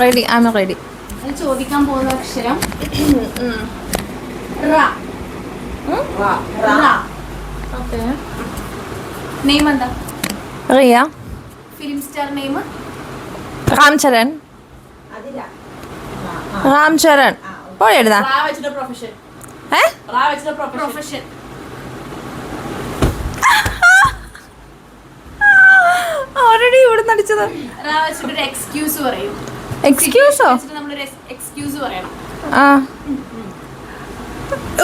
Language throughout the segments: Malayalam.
Ready I am ready. ചോദിക്കാൻ പോകുന്ന അക്ഷരം നെയിം എന്താ? Riya. Film star name? Ram Charan. Ram Charan. പോയി എഴുതാ. പ്രൊഫഷൻ. പ്രൊഫഷൻ. ഓൾറെഡി ഇവിടെ നടിച്ചത്. ഒരു എക്സ്ക്യൂസ് പറയൂ. എക്സ്ക്യൂസോ? നമ്മളൊരു എക്സ്ക്യൂസ് പറയണം. ആ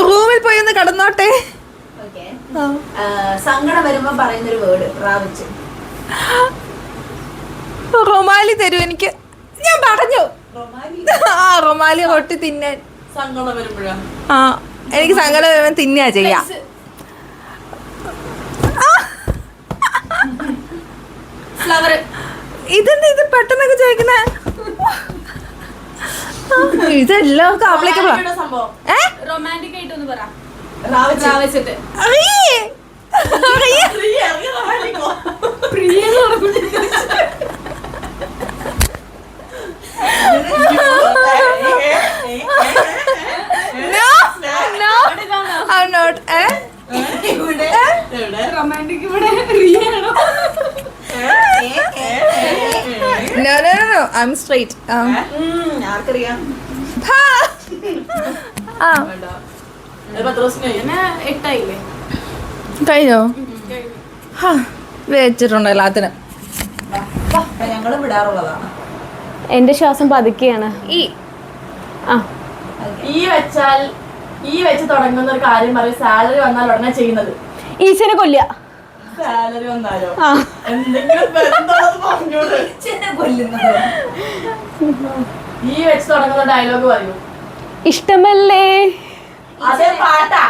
റൂമിൽ പോയി ഒന്ന് കടന്നോട്ടെ. സങ്കടം വരുമ്പോ പറയുന്നൊരു വേർഡ് റാവിച്ച്. റൊമാലി തരൂ എനിക്ക്. ഞാൻ പറഞ്ഞു റൊമാലി റൊട്ടി തിന്നാൻ. സങ്കടം വരുമ്പോഴാ എനിക്ക് സങ്കടം വരുമ്പോ തിന്നാ ചെയ്യാം. ഫ്ലവർ. ഇതെന്താ ഇത് പെട്ടെന്നൊക്കെ ചോദിക്കുന്നേ? ഇതെല്ലാവർക്കും ആപ്ലിക്കബിളാ. റൊമാൻറ്റിക് ആയിട്ടൊന്ന് പറ. റൊമാൻറ്റിക് ഇവിടെ No, I'm straight. ആർക്കറിയാം? എട്ടായില്ലേ? കഴിഞ്ഞോ? വെച്ചിട്ടുണ്ടോ എല്ലാത്തിനും? ഞങ്ങളും വിടാറുള്ളതാണ്. എന്റെ ശ്വാസം പതുക്കെയാണ്. ഈ വെച്ച് തുടങ്ങുന്ന ഒരു കാര്യം പറയും. സാലറി വന്നാൽ ഉടനെ ചെയ്യുന്നത് ഈച്ചനെ കൊല്ലുക. സാലറി വന്നാലോ എന്തെങ്കിലും കൊല്ലുന്നത്. ഈ വെച്ച് തുടങ്ങുന്ന ഡയലോഗ് പറയൂ. ഇഷ്ടമല്ലേ? അതേ പാട്ടാ.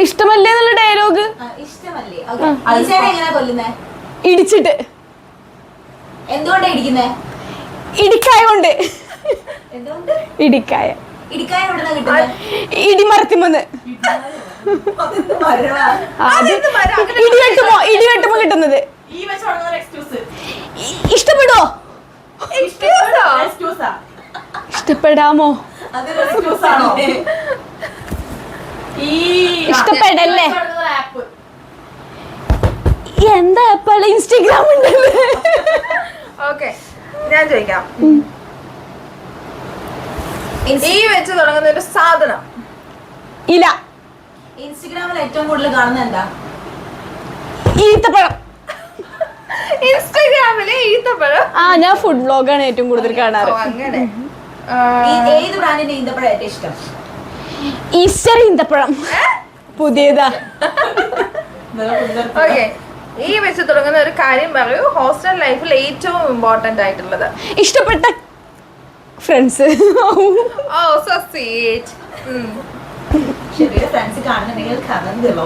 ഇഷ്ടമല്ലേ എന്നുള്ള ഡയലോഗ്. ഇഷ്ടമല്ലേ? എങ്ങനെയാ കൊല്ലുന്നേ? ഇടിച്ചിട്ട്. എന്തുകൊണ്ടാ ഇടിക്കുന്നേ? ഇടിക്കായ കൊണ്ട്. എന്തുകൊണ്ട്? ഇടിക്കായ. ഇടിക്കായ എവിടുന്നാ കിട്ടുന്നത്? ഇടിമരത്തിമെന്ന്. ഇടിവെട്ടുമോ കിട്ടുന്നത്. ഇഷ്ടപ്പെടോ? ഇഷ്ടപ്പെടാമോ? ഇഷ്ടപ്പെടല്ലേ? എന്താ ആപ്പാണ്? ഇൻസ്റ്റാഗ്രാം ഉണ്ടല്ലേ? ഓക്കെ ഞാൻ ചോദിക്കാം. ഈ വെച്ച് തുടങ്ങുന്ന ഒരു സാധനം. ഇല്ല. ഇൻസ്റ്റാഗ്രാമിൽ ഏറ്റവും കൂടുതൽ കാണുന്നത് എന്താ? ഈത്തപ്പഴം. ഇൻസ്റ്റാഗ്രാമിലെ ഈത്തപ്പഴം. ഞാൻ ഫുഡ് വ്ലോഗാണ് ഏറ്റവും കൂടുതൽ കാണാറ്. അങ്ങനെ ഏത് ബ്രാൻഡിന്റെ ഈന്തപ്പഴം ഏറ്റവും ഇഷ്ടം? ഈസ്റ്റർ ഈന്തപ്പഴം പുതിയതാ. ഓക്കെ ഈ വെച്ച് തുടങ്ങുന്ന ഒരു കാര്യം പറയൂ. ഹോസ്റ്റൽ ലൈഫിൽ ഏറ്റവും ഇമ്പോർട്ടന്റ് ആയിട്ടുള്ളത്. ഇഷ്ടപ്പെട്ട ഫ്രണ്ട്സ്. So sweet. ശരിക്കും ഫ്രണ്ട്സ് കാണുന്നുണ്ടെങ്കിൽ കഥന്തോ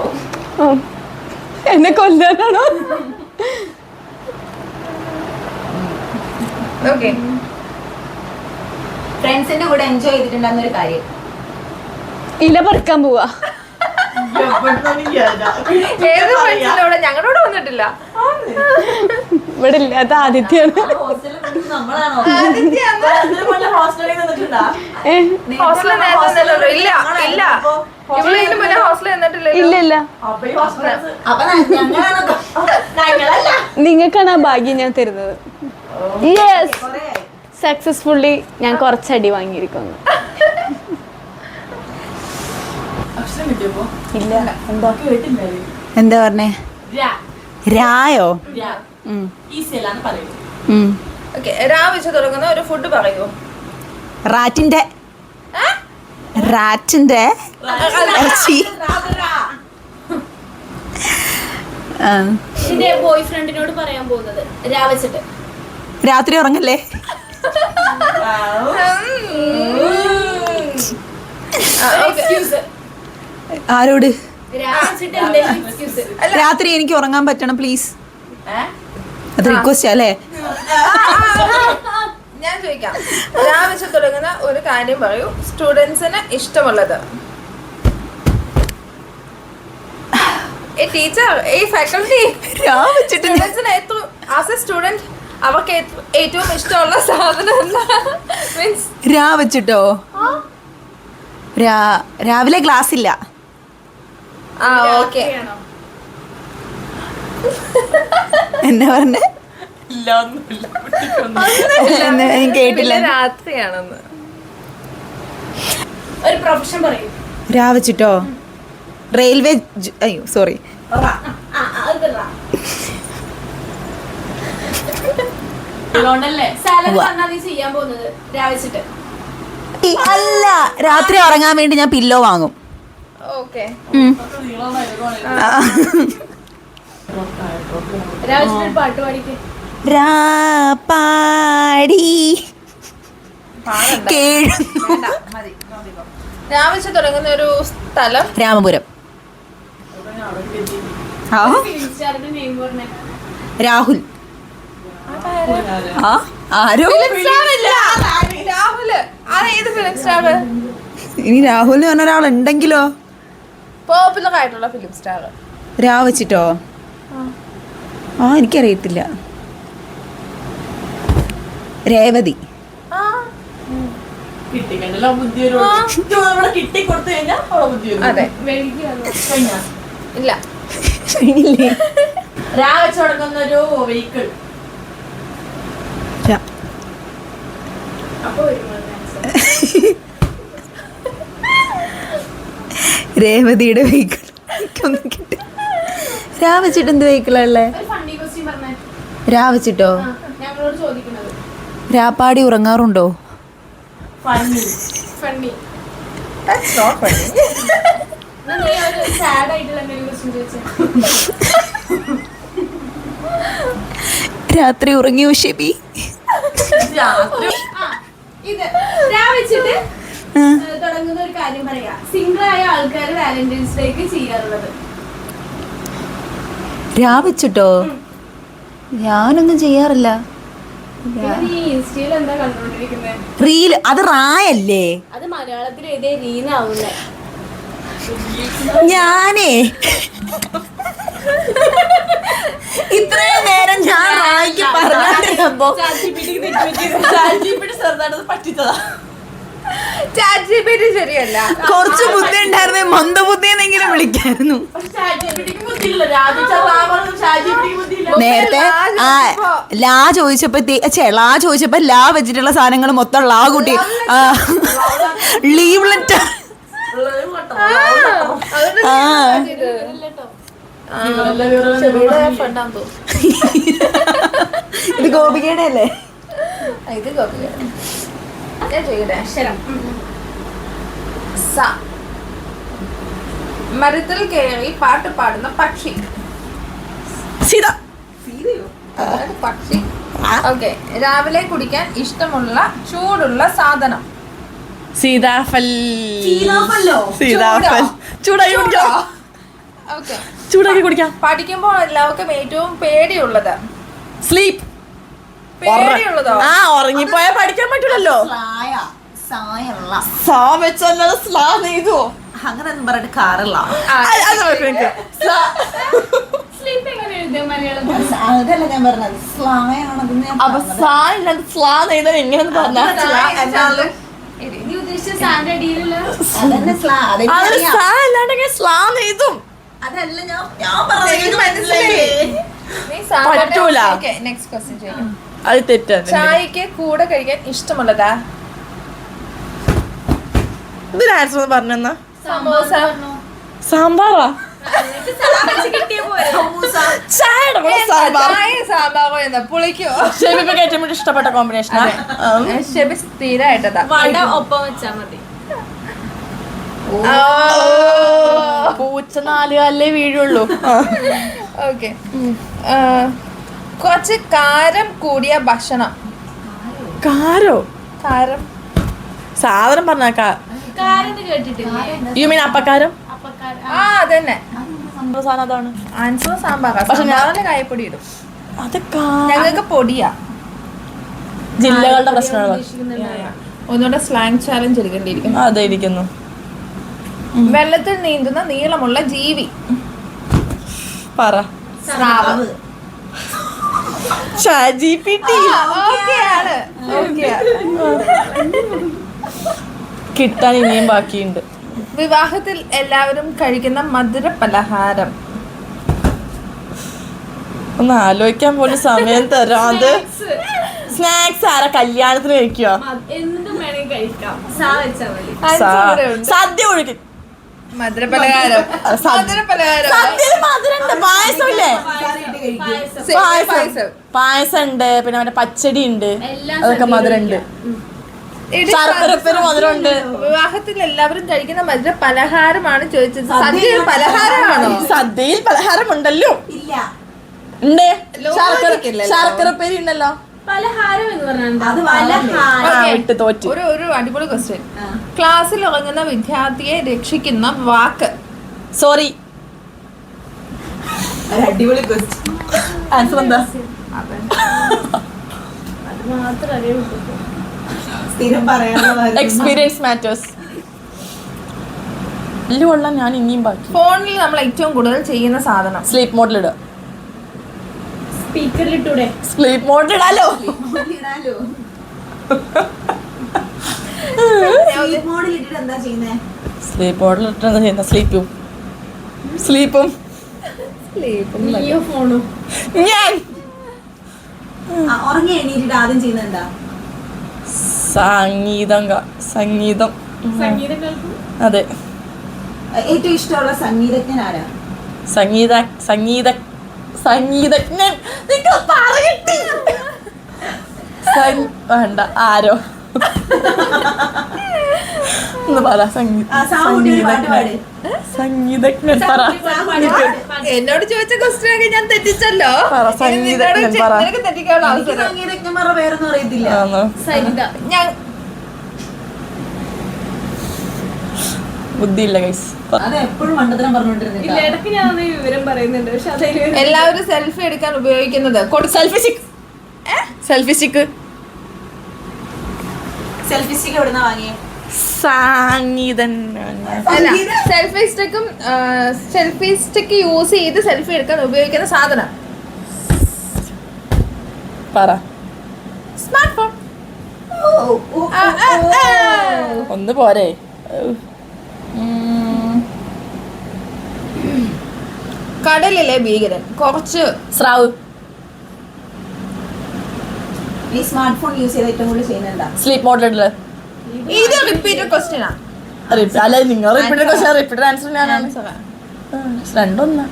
എന്നെ കൊല്ലാനാണോ? ഓക്കെ ഫ്രണ്ട്സിന്റെ കൂടെ എൻജോയ് ചെയ്തിട്ടുണ്ടെന്ന ഒരു കാര്യം. ഇല പറിക്കാൻ പോവാ. ഏത് ഫ്രണ്ട്സിനോട്? ഞങ്ങളോട് വന്നിട്ടില്ല. ഇവിടെ ഇല്ലാത്ത ആദിത്യാണ്. ഹോസ്റ്റലിൽ നിന്നിട്ടുണ്ടോ? ഹോസ്റ്റലിൽ നേരത്തെ ഇല്ല ഇല്ല. ഇവിടെ ഇതിന് മുന്നേ ഹോസ്റ്റലിൽ നിന്നിട്ടില്ല. ഇല്ല. നിങ്ങൾക്കാണ് ആ ഭാഗ്യം ഞാൻ തരുന്നത്. യെസ്, സക്സസ്ഫുള്ളി ഞാൻ കുറച്ചടി വാങ്ങിയിരിക്കുന്നു. എന്താ പറഞ്ഞേ? രായോ? രാ വെച്ച് തുടങ്ങുന്ന ഒരു ഫുഡ് പറയൂ. റാറ്റിന്റെ ഇറച്ചി. എന്റെ ബോയ് ഫ്രണ്ടിനോട് പറയാൻ പോകുന്നത് രാവിച്ചിട്ട് രാത്രി ഉറങ്ങല്ലേ? ആരോട്? രാത്രി എനിക്ക് ഉറങ്ങാൻ പറ്റണം പ്ലീസ്. അത് റിക്വസ്റ്റ് അല്ലേ? ഞാൻ ചോദിക്കാം. രാ വെച്ച് തുടങ്ങുന്ന ഒരു കാര്യം പറയൂ. സ്റ്റുഡൻസിന് ഇഷ്ടമുള്ളത്. ടീച്ചർ, ഫാക്കൽറ്റി, അവർക്ക് ഏറ്റവും ഇഷ്ടമുള്ള സാധനം എന്താ? മീൻസ് രാ വെച്ചിട്ടോ രാവിലെ ക്ലാസ് ഇല്ല. ആ ഓക്കെ. എന്നാ പറഞ്ഞേ? ഞാൻ കേട്ടില്ല. രാത്രിയാണെന്ന്. ഒരു പ്രൊഫഷൻ പറയും. രാ വെച്ചിട്ടോ റെയിൽവേ അയ്യോ സോറി അതുകൊണ്ടല്ലേ സാലറി പറഞ്ഞാൽ നീ ചെയ്യാൻ പോകുന്നത് രാവിച്ചിട്ട്. അല്ല, രാത്രി ഉറങ്ങാൻ വേണ്ടി ഞാൻ പില്ലോ വാങ്ങും. ഓക്കെ. രാവിച്ചിട്ട് ഒരു പാട്ട് പാടിക്ക്. പാടി രാവിലെ തുടങ്ങുന്ന ഒരു സ്ഥലം രാമപുരം. ഫിലിം സ്റ്റാറിന്റെ നെയിം പറഞ്ഞേ. രാഹുൽ. ആരോ രാഹുല്. അതേത് ഫിലിം സ്റ്റാർ? ഇനി രാഹുൽ എന്ന് പറഞ്ഞ ഒരാളുണ്ടെങ്കിലോ? പോപ്പുലർ ആയിട്ടുള്ള ഫിലിം സ്റ്റാർ. രാ വെച്ചിട്ടോ എനിക്കറിയത്തില്ല. രേവതി. കിട്ടിക്കണ്ടല്ലോ ബുദ്ധി കിട്ടി കൊടുത്തു കഴിഞ്ഞാൽ അവളെ ബുദ്ധി അതെ. ഇല്ല. രാവിലെ തുടങ്ങുന്ന ഒരു വെഹിക്കിൾ. അപ്പൊ രേവതിയുടെ വെഹിക്കിൾ ഒന്നും കിട്ടി. രാ വെച്ചിട്ട് എന്ത് വെഹിക്കിളല്ലേ? ഒരു ഫണ്ണി ക്വസ്റ്റ്യൻ പറഞ്ഞേ. രാ വെച്ചിട്ടോ ഞങ്ങളോട് ചോദിക്കുന്നത്. രാപ്പാടി ഉറങ്ങാറുണ്ടോ? Funny funny. That's not funny. നീ ഒരു സാഡ് ആയിട്ടുള്ള എന്തെങ്കിലും ക്വസ്റ്റ്യൻ ചോദിച്ചേ. രാത്രി ഉറങ്ങിയോ ഷെബി? ഇത് രാവിച്ചിട്ട് തുടങ്ങുന്ന ഒരു കാര്യം പറയാ. സിംഗിൾ ആയ ആൾക്കാർ വാലന്റൈൻസ് ഡേക്ക് ചെയ്യാറുള്ളത്. രാ വെച്ചിട്ടോ ഞാനൊന്നും ചെയ്യാറില്ല. നീ ഇൻസ്റ്റയിൽ എന്താ കണ്ടോണ്ടിരിക്കുന്നത്? റീൽ. അത് റായല്ലേ? അത് മലയാളത്തിൽ എഴുതിയ റീനാവുന്നേ. ഞാനേ ഇത്രയും നേരം ഞാൻ റായ്ക്ക് പറഞ്ഞോ ശരിയല്ല. കുറച്ച് ബുദ്ധി ഉണ്ടായിരുന്നേ മന്ദബുദ്ധി എന്നെങ്കിലും വിളിക്കായിരുന്നു. നേരത്തെ ലാ ചോദിച്ചപ്പോ ലാ ചോദിച്ചപ്പോ ലാ വെച്ചിട്ടുള്ള സാധനങ്ങൾ മൊത്തം ലാ കൂട്ടി. Leave letter. ഇത് ഗോപികയുടെ അല്ലേ? ഇത് ഞാൻ ചെയ്യട്ടെ. അക്ഷരം. സ. മരത്തിൽ കയറി പാട്ട് പാടുന്ന പക്ഷി. സീത. അതായത് പക്ഷി. ഓക്കെ. രാവിലെ കുടിക്കാൻ ഇഷ്ടമുള്ള ചൂടുള്ള സാധനം. സീതാഫൽ. ഓക്കെ. ചൂടാക്കി കുടിക്കാം. പഠിക്കുമ്പോൾ എല്ലാവർക്കും ഏറ്റവും പേടിയുള്ളത്. സ്ലീപ്പ്. പേടിയുള്ളതോ? ഉറങ്ങിപ്പോയാ പഠിക്കാൻ പറ്റില്ലല്ലോ. അങ്ങനെ പറഞ്ഞിട്ട് കാറില്ല. സ്ലീപ്പ് എങ്ങനെ എഴുതിയ മലയാളത്തിൽ? അതല്ല ഞാൻ പറഞ്ഞത്. നീ ഉദ്ദേശിച്ച സാറിന്റെ അടിയിലുള്ള അതല്ല ഞാൻ പറ്റൂല. നെക്സ്റ്റ് ക്വസ്റ്റ്യൻ ചെയ്യാം. അത് തെറ്റാണ്. ചായക്ക് കൂടെ കഴിക്കാൻ ഇഷ്ടമുള്ളതാ? ഇതിന് ആൻസർ പറഞ്ഞെന്നാ? സമോസ. സാമ്പാറാ? സാമ്പാറോ എന്താ പുളിക്കോ? ഷെബിക്ക് ഏറ്റവും കൂടുതൽ ഇഷ്ടപ്പെട്ട കോമ്പിനേഷൻ. ഷെബി സ്ഥിരമായിട്ടതാ. വട ഒപ്പം വെച്ചാ മതി. പൂച്ച 4 കാലേ വീഴുള്ളൂ. ഓക്കെ. കുറച്ച് കാരം കൂടിയ ഭക്ഷണം. കാരോ? കാരം സാധനം പറഞ്ഞ കാരെന്ന് കേട്ടിട്ടില്ലേ? യു മീൻ അപ്പക്കാരം? ആ അതന്നെ. സാധനം അതാണ്. ആൻസർ സാമ്പാറാ. പക്ഷെ സാമ്പാറിന് കായപ്പൊടി ഇടും. അത് ഞങ്ങൾക്ക് പൊടിയാ. ജില്ലകളുടെ പ്രശ്നമാണ്. ഒന്നുകൂടെ സ്ലാങ് ചാലഞ്ച് എടുക്കേണ്ടിയിരിക്കുന്നു. അതെ ഇരിക്കുന്നു. വെള്ളത്തിൽ നീന്തുന്ന നീളമുള്ള ജീവി. പറ. സ്രാവ്. ChatGPT. ഓക്കെയാണ്. കിട്ടാൻ ഇനിയും ബാക്കിയുണ്ട്. വിവാഹത്തിൽ എല്ലാവരും കഴിക്കുന്ന മധുര പലഹാരം. ഒന്ന് ആലോചിക്കാൻ പോലും സമയം തരാതെ. സ്നാക്സ് ആരാ കല്യാണത്തിന് കഴിക്കുക? എന്തും വേണമെങ്കിൽ കഴിക്കാം. സാ വെച്ചാ മതി. സദ്യ ഒഴിക്കും. മധുര പലഹാരം. മധുര പലഹാരം. പായസമില്ലേ? പായസം. പായസം ഉണ്ട്, പിന്നെ മറ്റേ പച്ചടി ഉണ്ട്, എല്ലാം അതൊക്കെ മധുരം ഉണ്ട്. ശർക്കരപ്പേര് മധുരം ഉണ്ട്. വിവാഹത്തിൽ എല്ലാവരും കഴിക്കുന്ന മധുര പലഹാരമാണ് ചോദിച്ചത്. സദ്യയിൽ പലഹാരമാണോ? സദ്യയിൽ പലഹാരമുണ്ടല്ലോ. ഇല്ല. ഉണ്ട്. ലോകത്തിക്കില്ലല്ലോ. ശർക്കരപ്പേരി ഉണ്ടല്ലോ. പലഹാരം എന്ന് പറഞ്ഞാൽ അത് പലഹാരം. Okay. വിട്ട് തോറ്റു. ഒരു അടിപൊളി ക്വസ്റ്റ്യൻ. ക്ലാസ്സിൽ ഉറങ്ങുന്ന വിദ്യാർത്ഥിയെ രക്ഷിക്കുന്ന വാക്ക്. സോറി. ഒരു അടിപൊളി ക്വസ്റ്റ്യൻ. ആൻസർ എന്താ? അത് മാത്രം അറിയാൻ സ്ഥിരം പറയാനുള്ള എക്സ്പീരിയൻസ് മാറ്റേഴ്സ്. വലിയ കൊള്ളാം. ഞാൻ ഇനിയും ബാക്കി. ഫോണിൽ നമ്മൾ ഏറ്റവും കൂടുതൽ ചെയ്യുന്ന സാധനം. സ്ലീപ്പ് മോഡിലിടുക. സ്പീക്കറിലിട്ടൂടെ? സ്ലീപ്പ് മോഡിലിടാലോ. മോഡിൽ ഇട്ടിട്ട് എന്താ ചെയ്യുന്നേ? സ്ലീപ്പ് മോഡിലിട്ട് എന്താ ചെയ്യുന്ന? സ്ലീപ്പും ജിയോ ഫോണും. ഞാൻ ഉറങ്ങി എണീറ്റിട്ട് ആദ്യം ചെയ്യുന്നത് എന്താ? സംഗീതം. സംഗീതം കേൾക്കും. അതെ. ഏറ്റവും ഇഷ്ടമുള്ള സംഗീതജ്ഞൻ ആരാ? സംഗീതജ്ഞൻ നിങ്ങൾ പറയട്ടെ. വേണ്ട, ആരോ ഒന്ന് പറ. സംഗീതജ്ഞൻ പറ. എന്നോട് ചോദിച്ച ക്വസ്റ്റ്യൻ ഒക്കെ ഞാൻ തെറ്റിച്ചല്ലോ. പറ, സംഗീതജ്ഞൻ പറ. നിനക്ക് തെറ്റിക്കാനുള്ള അവസരം. സംഗീതജ്ഞന്മാരുടെ പേരൊന്നും അറിയത്തില്ല. ആണോ? സരിത. ഞാൻ ബുദ്ധിയില്ല ഗൈസ്. അത് എപ്പോഴും മണ്ടത്തരം ഇല്ല, പറഞ്ഞോണ്ടിരുന്നില്ല. ഇടയ്ക്ക് ഞാൻ ഈ വിവരം പറയുന്നുണ്ട്, പക്ഷെ അതിൽ എല്ലാവരും സെൽഫി എടുക്കാൻ ഉപയോഗിക്കുന്നത് selfie stick. Selfie stick. Selfie stick എവിടുന്നാ വാങ്ങിയേ? അല്ല, സെൽഫി സ്റ്റിക്ക് യൂസ് ചെയ്ത് സെൽഫി എടുക്കാൻ ഉപയോഗിക്കുന്ന സാധനം. പറ. Smart phone. ഒന്ന് പോരെ. കടലിലെ ഭീകരൻ. കുറച്ച് സ്രാവ്. ഈ സ്മാർട്ട് ഫോൺ യൂസ് ചെയ്ത് ഏറ്റവും കൂടുതൽ ചെയ്യുന്നത് എന്താ? സ്ലീപ്പ് മോഡിലിടല്. ഇത് റിപ്പീറ്റഡ് ക്വസ്റ്റ്യനാ. അല്ല, നിങ്ങൾ റിപ്പീറ്റഡ് ആൻസർ ഞാനാണ്. രണ്ടൊന്നാ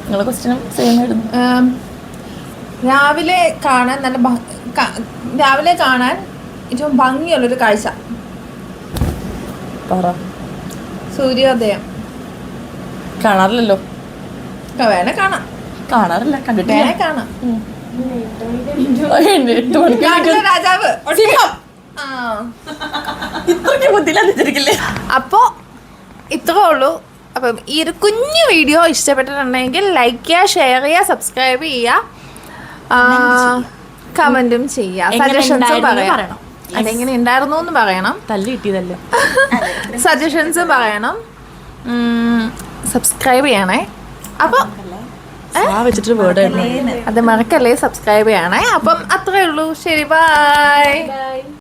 നിങ്ങളെ ക്വസ്റ്റ്യനും സെയിം ആയിരുന്നു. രാവിലെ കാണാൻ ഏറ്റവും ഭംഗിയുള്ളൊരു കാഴ്ച. പറ. സൂര്യോദയം. കാണാറില്ലല്ലോ. വേണേ കാണാം. കാണാറില്ല, കണ്ടിട്ടില്ല. വേണേ കാണാം. 8 മണിക്ക് നാട്ടിലെ രാജാവ്. സിംഹം. ആ. ഇത്രയ്ക്ക് ബുദ്ധിയില്ലാതിരിക്കില്ലേ? അപ്പോ ഇത്രേ ഉള്ളൂ. അപ്പം ഈ ഒരു കുഞ്ഞു വീഡിയോ ഇഷ്ടപ്പെട്ടിട്ടുണ്ടെങ്കിൽ ലൈക്ക് ചെയ്യുക, ഷെയർ ചെയ്യുക, സബ്സ്ക്രൈബ് ചെയ്യുക, കമന്റും ചെയ്യുക, സജഷൻസും പറയണം. അതെങ്ങനെ ഉണ്ടായിരുന്നു എന്ന് പറയണം. തല്ല് കിട്ടിയതല്ലേ. സജഷൻസും പറയണം. സബ്സ്ക്രൈബ് ചെയ്യണേ. അപ്പോൾ വെച്ചിട്ട് വേർഡ് അത് മറക്കല്ലേ, സബ്സ്ക്രൈബ് ചെയ്യണേ. അപ്പം അത്രേ ഉള്ളൂ. ശരി, ബൈ.